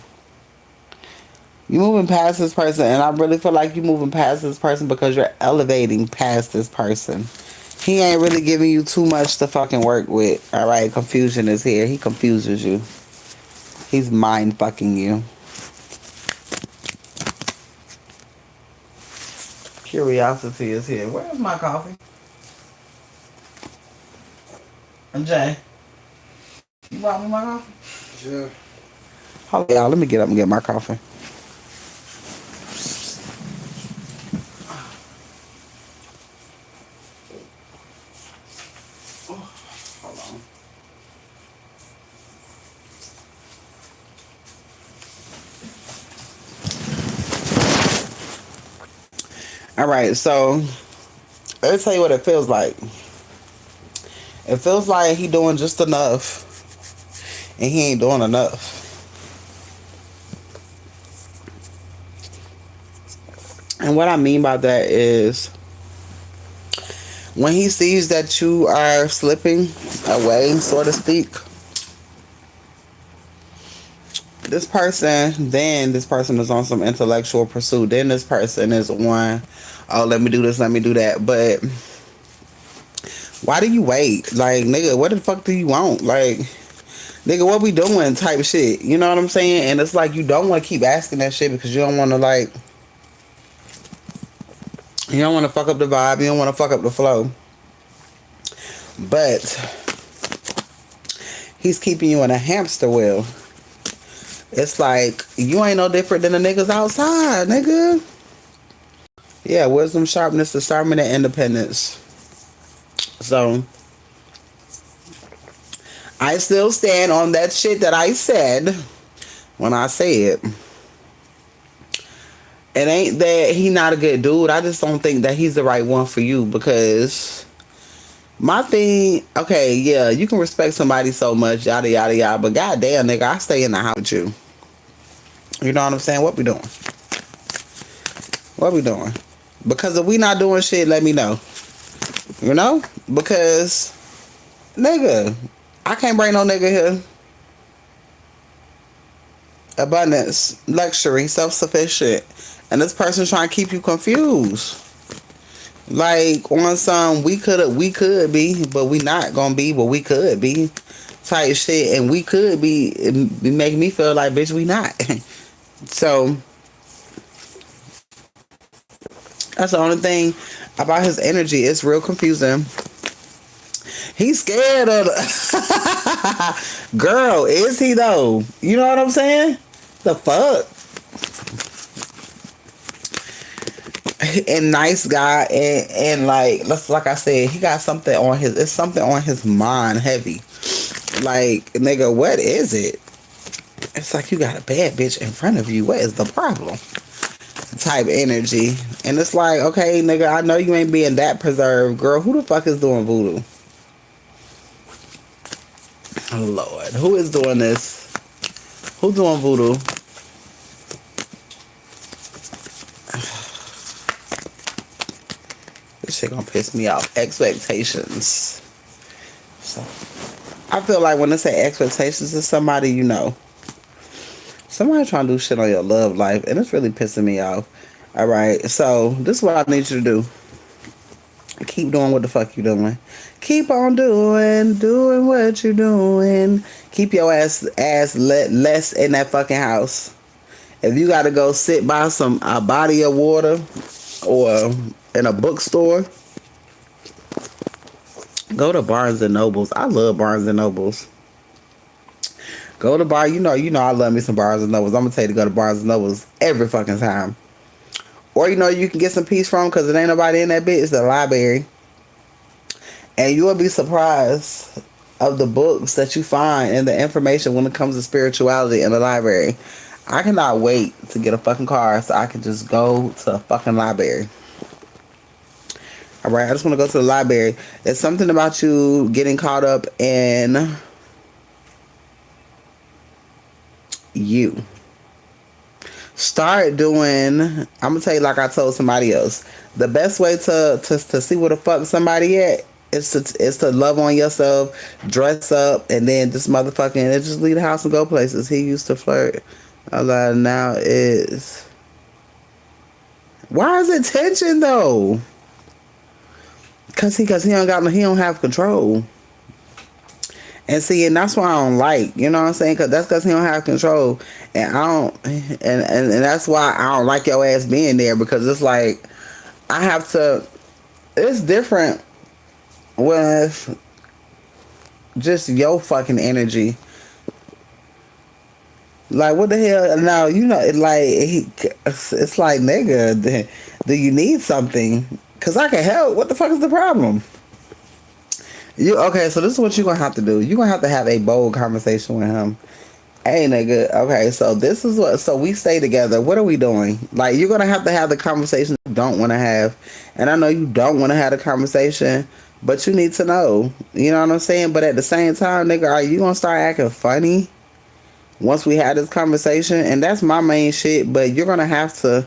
You moving past this person, and I really feel like you moving past this person because you're elevating past this person. He ain't really giving you too much to fucking work with. Alright, confusion is here. He confuses you. He's mind fucking you. Curiosity is here. Where's my coffee? And Jay, you brought me my coffee? Yeah. Hold on, y'all. Let me get up and get my coffee. All right, so let me tell you what it feels like. It feels like he doing just enough, and he ain't doing enough. And what I mean by that is when he sees that you are slipping away, so to speak, this person is on some intellectual pursuit. Then this person is one, oh, let me do this, let me do that. But why do you wait? Like, nigga, what the fuck do you want? Like, nigga, what we doing type shit. You know what I'm saying? And it's like you don't want to keep asking that shit because you don't want to, like, you don't want to fuck up the vibe. You don't want to fuck up the flow. But he's keeping you in a hamster wheel. It's like you ain't no different than the niggas outside, nigga. Yeah, wisdom, sharpness, discernment, and independence. So I still stand on that shit that I said when I said it ain't that he not a good dude. I just don't think that he's the right one for you because my thing, okay, yeah, you can respect somebody so much, yada, yada, yada, but goddamn, nigga, I stay in the house with you. You know what I'm saying? What we doing? What we doing? Because if we not doing shit, let me know. You know? Because, nigga, I can't bring no nigga here. Abundance, luxury, self-sufficient. And this person's trying to keep you confused. Like, on some, we could be, but we not gonna be, but we could be. Type shit. And we could be, it make me feel like, bitch, we not. So, that's the only thing about his energy. It's real confusing. He's scared of the girl. Is he though? You know what I'm saying? The fuck? And nice guy, and like I said, he got something on his. It's something on his mind, heavy. Like, nigga, what is it? It's like you got a bad bitch in front of you. What is the problem? Type energy. And it's like, okay, nigga, I know you ain't being that preserved. Girl, who the fuck is doing voodoo? Oh, Lord. Who is doing this? Who's doing voodoo? This shit gonna piss me off. Expectations. So, I feel like when they say expectations to somebody, you know. Somebody trying to do shit on your love life, and it's really pissing me off. Alright, so this is what I need you to do. Keep doing what the fuck you doing. Keep on doing what you doing. Keep your ass less in that fucking house. If you gotta go sit by a body of water or in a bookstore, go to Barnes and Nobles. I love Barnes and Nobles. Go to bar. You know I love me some Barnes and Nobles. I'm gonna tell you to go to Barnes and Nobles every fucking time. Or you can get some peace from because there ain't nobody in that bitch. It's the library. And you will be surprised of the books that you find and the information when it comes to spirituality in the library. I cannot wait to get a fucking car so I can just go to a fucking library. Alright, I just want to go to the library. There's something about you getting caught up in you. Start doing, I'm gonna tell you like I told somebody else. The best way to see where the fuck somebody at is to love on yourself, dress up, and then just motherfucking and just leave the house and go places. He used to flirt a lot. Now is why is it tension though? Cause he don't have control. And see, and that's why I don't like, you know what I'm saying? Cause that's cause he don't have control, and I don't, and that's why I don't like your ass being there because it's like I have to. It's different with just your fucking energy. Like what the hell? Now it's like nigga, do you need something? Cause I can help. What the fuck is the problem? Okay, so this is what you're gonna have to do. You're gonna have a bold conversation with him Hey nigga, okay, so this is what, so we stay together. What are we doing? Like, you're gonna have the conversation you don't want to have, and I know you don't want to have the conversation, but you need to know. You know what I'm saying? But at the same time, nigga, are you gonna start acting funny once we had this conversation? And that's my main shit. But you're gonna have to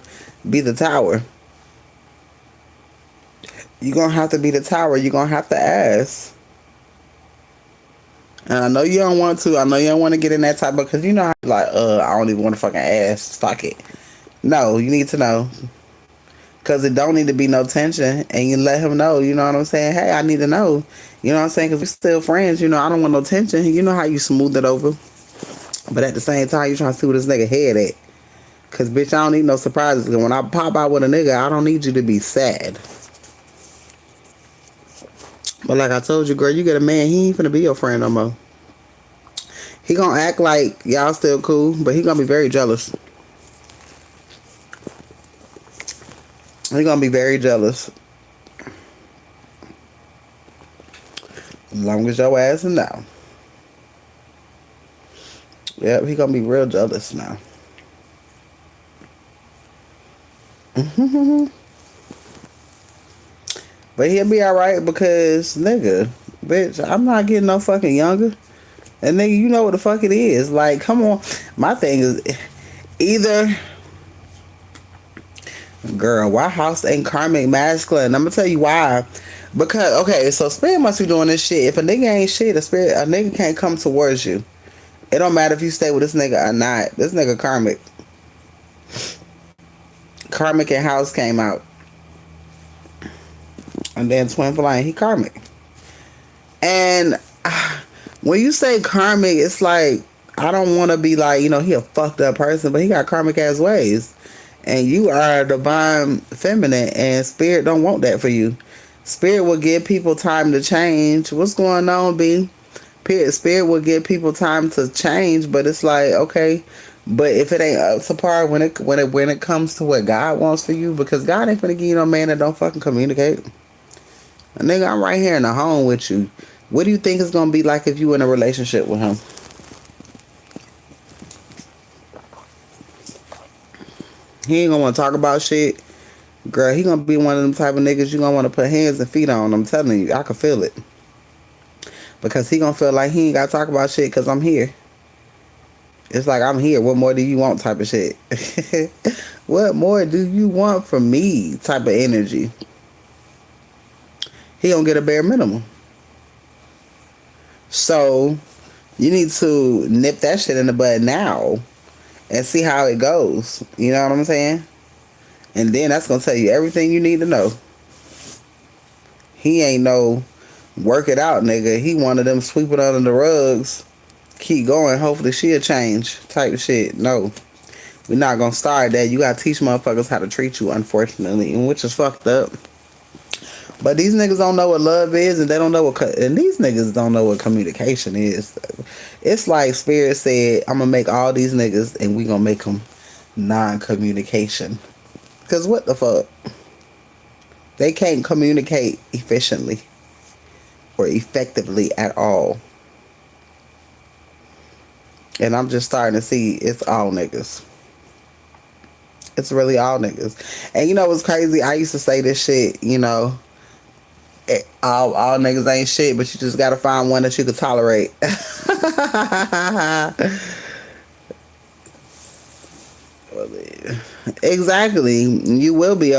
be the tower. You're gonna have to be the tower. You're gonna have to ask. And I know you don't want to. I know you don't want to get in that type of, because you know how like, I don't even want to fucking ask. Fuck it. No, you need to know. Because it don't need to be no tension. And you let him know, you know what I'm saying? Hey, I need to know. You know what I'm saying? Because we're still friends. You know, I don't want no tension. You know how you smooth it over. But at the same time, you trying to see where this nigga head at. Because, bitch, I don't need no surprises. Because when I pop out with a nigga, I don't need you to be sad. But like I told you, girl, you get a man, he ain't finna be your friend no more. He gonna act like y'all still cool, but he gonna be very jealous. He gonna be very jealous. As long as your ass is now. Yep, he gonna be real jealous now. But he'll be alright because, nigga, bitch, I'm not getting no fucking younger. And nigga, you know what the fuck it is. Like, come on. My thing is, either, girl, why house ain't karmic masculine? I'm gonna tell you why. Because, okay, so spirit must be doing this shit. If a nigga ain't shit, a nigga can't come towards you. It don't matter if you stay with this nigga or not. This nigga karmic. Karmic and House came out. And then Twin Flame, he karmic. And when you say karmic, it's like, I don't want to be like, you know, he a fucked up person, but he got karmic ass ways. And you are a divine feminine, and spirit don't want that for you. Spirit will give people time to change. What's going on, B? Spirit will give people time to change, but it's like, okay, but if it ain't up to par when it comes to what God wants for you, because God ain't finna give you no man that don't fucking communicate. Nigga, I'm right here in the home with you. What do you think it's gonna be like if you in a relationship with him? He ain't gonna want to talk about shit. Girl, he gonna be one of them type of niggas you gonna want to put hands and feet on. I'm telling you, I can feel it. Because he gonna feel like he ain't gotta talk about shit because I'm here. It's like, I'm here. What more do you want type of shit? What more do you want from me type of energy? He gonna get a bare minimum. So, you need to nip that shit in the bud now and see how it goes. You know what I'm saying? And then that's gonna tell you everything you need to know. He ain't no work it out nigga. He one of them sweep it under the rugs, keep going, hopefully she'll change type of shit. No. We're not gonna start that. You gotta teach motherfuckers how to treat you, unfortunately, and which is fucked up. But these niggas don't know what love is, and they don't know and these niggas don't know what communication is. It's like Spirit said, I'm gonna make all these niggas, and we gonna make them non-communication. Cause what the fuck? They can't communicate efficiently or effectively at all. And I'm just starting to see it's all niggas. It's really all niggas. And you know what's crazy? I used to say this shit, you know, all niggas ain't shit, but you just gotta find one that you could tolerate. Exactly. You will be.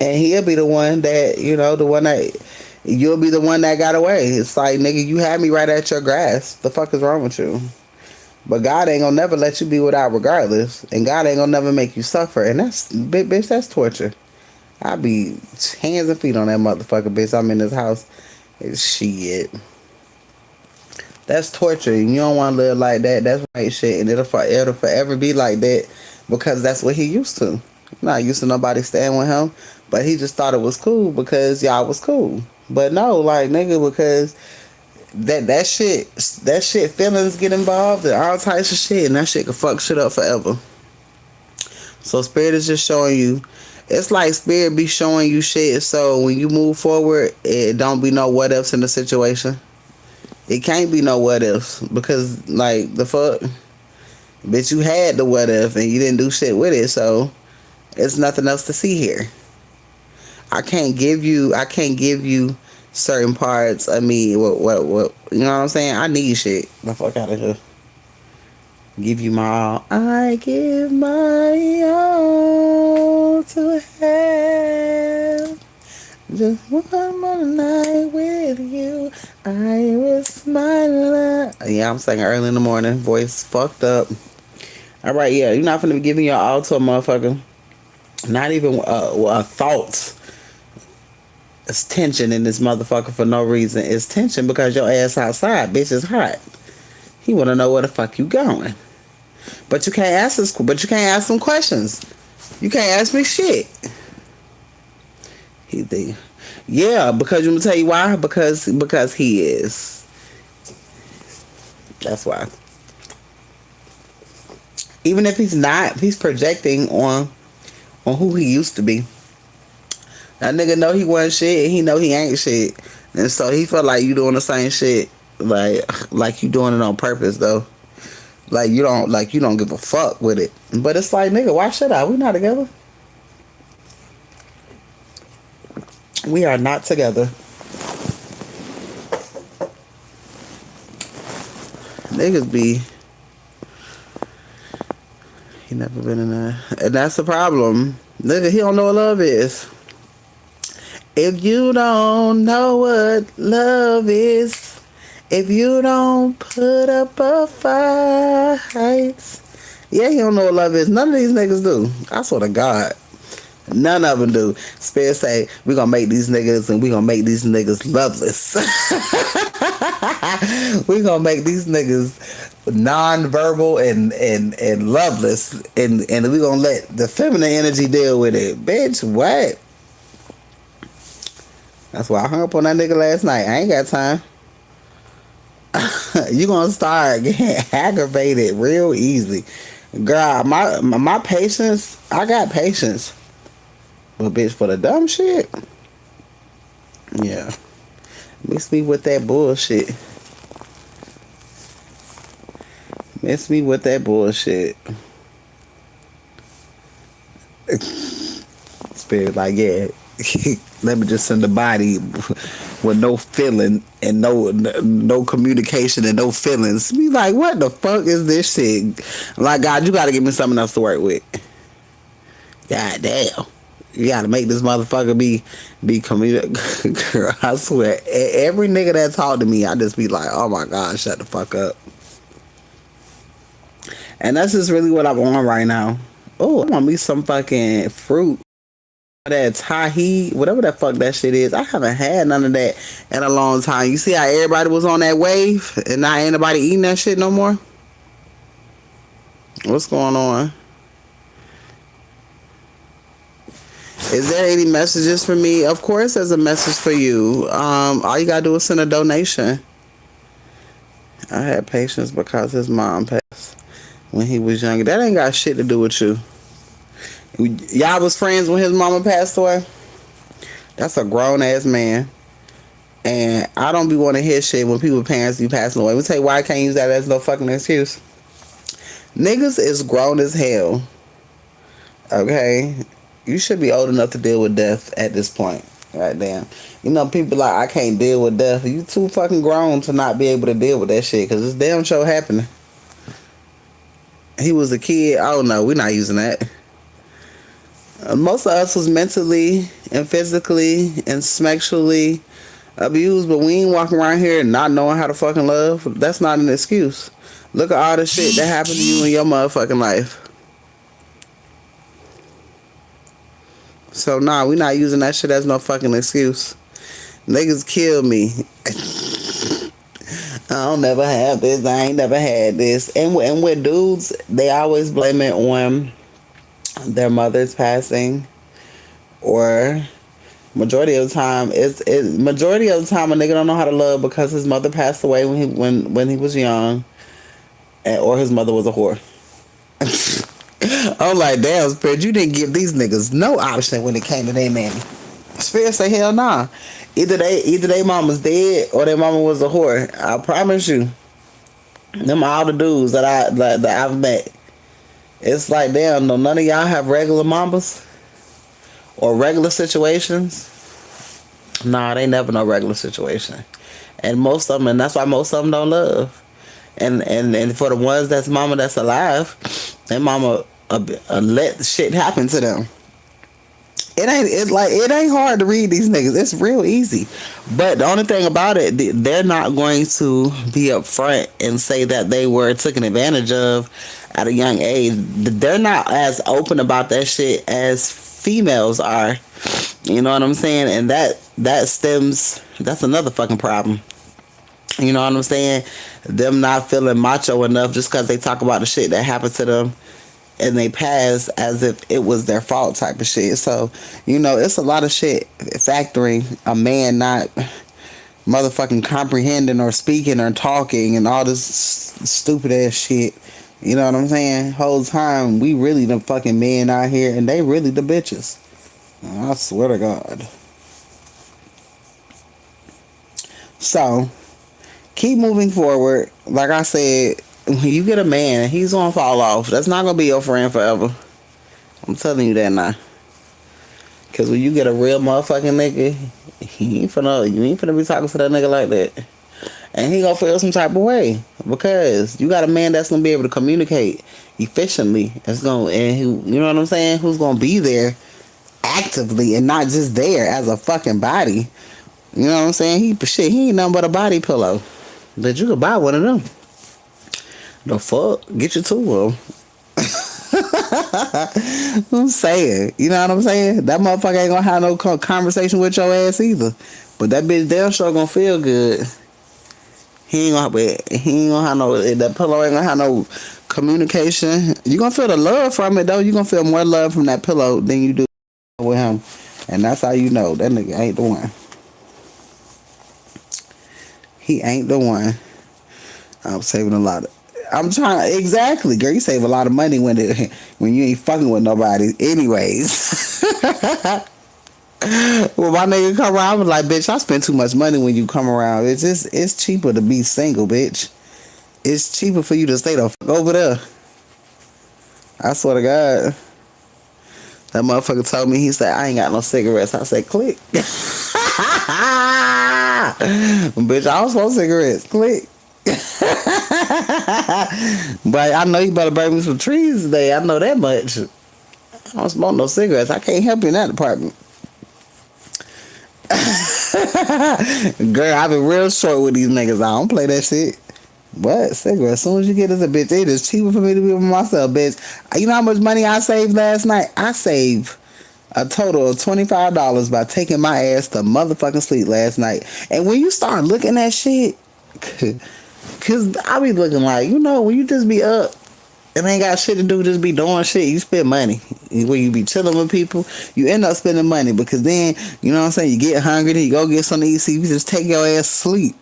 And he'll be the one that, you know, you'll be the one that got away. It's like, nigga, you had me right at your grasp. The fuck is wrong with you? But God ain't gonna never let you be without regardless. And God ain't gonna never make you suffer. And that's, bitch, that's torture. I be hands and feet on that motherfucker, bitch. I'm in this house. Shit. That's torture. You don't want to live like that. That's right shit. And it'll forever be like that because that's what he used to. Not used to nobody staying with him. But he just thought it was cool because y'all was cool. But no, like, nigga, because that shit feelings get involved and all types of shit, and that shit can fuck shit up forever. So Spirit is just showing you. It's like Spirit be showing you shit, so when you move forward, it don't be no what ifs in the situation. It can't be no what ifs because, like, the fuck, bitch, you had the what if and you didn't do shit with it, so it's nothing else to see here. I can't give you certain parts of me. What? You know what I'm saying? I need shit. The fuck out of here. Give you my all. I give my all to have just one more night with you. I risk my life. Yeah, I'm singing early in the morning. Voice fucked up. All right, yeah, you're not finna be giving your all to a motherfucker. Not even a thought. It's tension in this motherfucker for no reason. It's tension because your ass outside, bitch, is hot. He wanna know where the fuck you going. But you can't ask this. But you can't ask some questions. You can't ask me shit. He think, yeah, because you gonna tell you why? Because he is. That's why. Even if he's not, he's projecting on who he used to be. That nigga know he wasn't shit and he know he ain't shit. And so he feel like you doing the same shit. Like you doing it on purpose though. Like you don't give a fuck with it. But it's like, nigga, why should I? We not together. We are not together. Niggas be, he never been in a, and that's the problem. Nigga, he don't know what love is. If you don't know what love is, if you don't put up a fight, yeah, he don't know what love is. None of these niggas do. I swear to God. None of them do. Spears say, we gonna make these niggas and we gonna make these niggas loveless. We gonna make these niggas non-verbal and loveless and we gonna let the feminine energy deal with it. Bitch, what? That's why I hung up on that nigga last night. I ain't got time. You gonna start getting aggravated real easy. Girl, my patience, I got patience. But bitch, for the dumb shit, yeah. Miss me with that bullshit. Miss me with that bullshit. Spirit, like, yeah. Let me just send the body with no feeling and no communication and no feelings. Be like, what the fuck is this shit? I'm like, God, you gotta give me something else to work with. God damn. You gotta make this motherfucker be comedic. Girl, I swear, every nigga that talk to me, I just be like, oh my God, shut the fuck up. And that's just really what I'm on right now. Oh, I want me some fucking fruit. That Tahi, whatever the fuck that shit is. I haven't had none of that in a long time. You see how everybody was on that wave and now ain't nobody eating that shit no more? What's going on? Is there any messages for me? Of course there's a message for you. All you gotta do is send a donation. I had patience because his mom passed when he was younger. That ain't got shit to do with you. Y'all was friends when his mama passed away? That's a grown ass man. And I don't be want to hear shit when people parents be passing away. Let me tell you why I can't use that as no fucking excuse. Niggas is grown as hell. Okay? You should be old enough to deal with death at this point. Goddamn. You know, people like, I can't deal with death. You too fucking grown to not be able to deal with that shit. Because it's damn sure happening. He was a kid. Oh no, we're not using that. Most of us was mentally and physically and sexually abused, but we ain't walking around here not knowing how to fucking love. That's not an excuse. Look at all the shit that happened to you in your motherfucking life. So nah, we not using that shit as no fucking excuse. Niggas kill me. I don't never have this. I ain't never had this. And with dudes, they always blame it on their mother's passing, or majority of the time a nigga don't know how to love because his mother passed away when he was young, or his mother was a whore. I'm like, damn, Spirit, you didn't give these niggas no option when it came to their mammy. Spirit say hell nah. Either they mama's dead or their mama was a whore. I promise you. Them all the dudes that I've met. It's like damn, no none of y'all have regular mamas or regular situations. Nah, they never no regular situation. And most of them, and that's why most of them don't love. And for the ones that's mama that's alive, their mama let shit happen to them. It ain't hard to read these niggas. It's real easy. But the only thing about it, they're not going to be upfront and say that they were taken advantage of at a young age. They're not as open about that shit as females are. You know what I'm saying? And that's another fucking problem. You know what I'm saying? Them not feeling macho enough just because they talk about the shit that happened to them and they pass as if it was their fault type of shit. So, it's a lot of shit factoring a man not motherfucking comprehending or speaking or talking and all this stupid ass shit. You know what I'm saying? Whole time we really the fucking men out here and they really the bitches. I swear to God. So, keep moving forward. Like I said, when you get a man, he's gonna fall off. That's not gonna be your friend forever. I'm telling you that now. Cause when you get a real motherfucking nigga, you ain't finna be talking to that nigga like that. And he gonna feel some type of way. Because you got a man that's gonna be able to communicate efficiently. You know what I'm saying? Who's gonna be there actively and not just there as a fucking body. You know what I'm saying? He ain't nothing but a body pillow. But you could buy one of them. The fuck? Get you two of them. I'm saying. You know what I'm saying? That motherfucker ain't gonna have no conversation with your ass either. But that bitch damn sure gonna feel good. He ain't gonna have no, that pillow ain't gonna have no communication. You gonna feel the love from it though. You gonna feel more love from that pillow than you do with him. And that's how you know that nigga ain't the one. He ain't the one. I'm saving a lot of. Exactly, girl. You save a lot of money when you ain't fucking with nobody. Anyways, when my nigga come around, I was like, bitch, I spend too much money when you come around. It's cheaper to be single, bitch. It's cheaper for you to stay the fuck over there. I swear to God. That motherfucker told me, he said, I ain't got no cigarettes. I said, click. Bitch, I don't smoke cigarettes. Click. But I know you better bring me some trees today. I know that much. I don't smoke no cigarettes. I can't help you in that department. Girl, I've been real short with these niggas. I don't play that shit. What? Cigarettes? As soon as you get as a bitch, it is cheaper for me to be with myself, bitch. You know how much money I saved last night? I saved a total of $25 by taking my ass to motherfucking sleep last night. And when you start looking at shit, cause I be looking like, when you just be up and ain't got shit to do, just be doing shit, you spend money. When you be chilling with people, you end up spending money because then, you know what I'm saying, you get hungry, then you go get something to eat, so you just take your ass to sleep.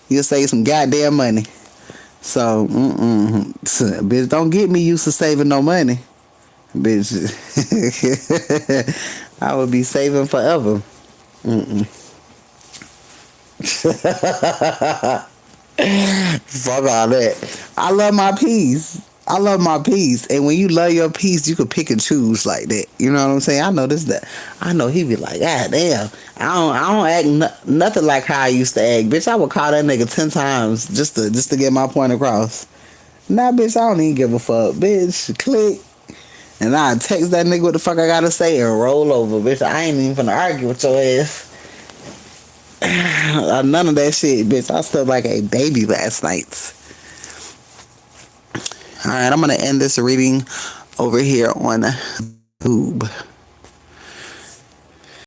You'll save some goddamn money. So, bitch, don't get me used to saving no money. Bitch, I would be saving forever. Fuck all that. I love my peace. And when you love your peace, you can pick and choose like that. You know what I'm saying? I know that. I know he be like, God damn. I don't act nothing like how I used to act. Bitch, I would call that nigga 10 times just to get my point across. Nah, bitch, I don't even give a fuck. Bitch, click. And I text that nigga what the fuck I gotta say and roll over. Bitch, I ain't even finna argue with your ass. None of that shit, bitch. I slept like a baby last night. Alright, I'm gonna end this reading over here on YouTube.